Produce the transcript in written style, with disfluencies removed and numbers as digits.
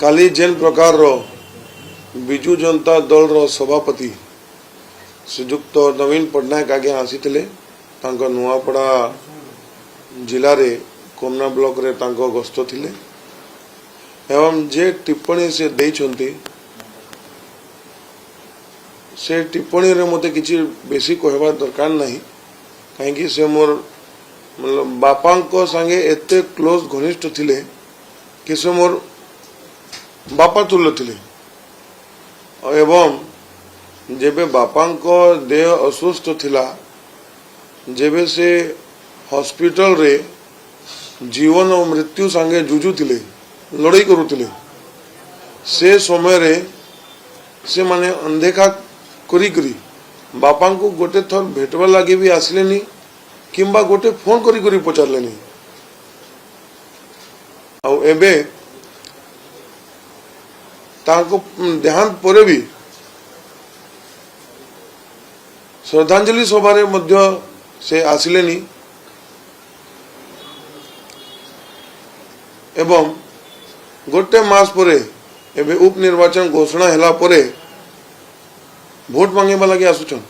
काली जेन प्रकार विजु जनता दल रो सभापति श्रीजुक्त नवीन पट्टनायक आगे आसी नुआपड़ा जिले में कोमना ब्लॉक रे तांको गस्त थिले एवं जे टिप्पणी से देइछंती से टिप्पणी रे मते किछि बेसी कहवा दरकार नहीं कहीं से मोर मतलब बापा को संगे एते क्लोज घनिष्ठ थिले कि से मोर बापा तुल्य थिले एवं जेबे बापा को देह असुस्थ थिला जेबे से हॉस्पिटल रे जीवन और मृत्यु संगे जुझुथिले लड़ाई करुथिले से समय रे से माने अनदेखा करी करी बापा को गोटे थर भेटवा लगे भी आसलेनी किंबा गोटे फोन करी करी पचारलेनी आउ एबे ताको देहांत परे भी श्रद्धांजलि सभा रे मध्य से आसलेनी एवं गोटे मास परे एबे उपनिर्वाचन घोषणा हैला परे भोट मांगे लगे आसुछन।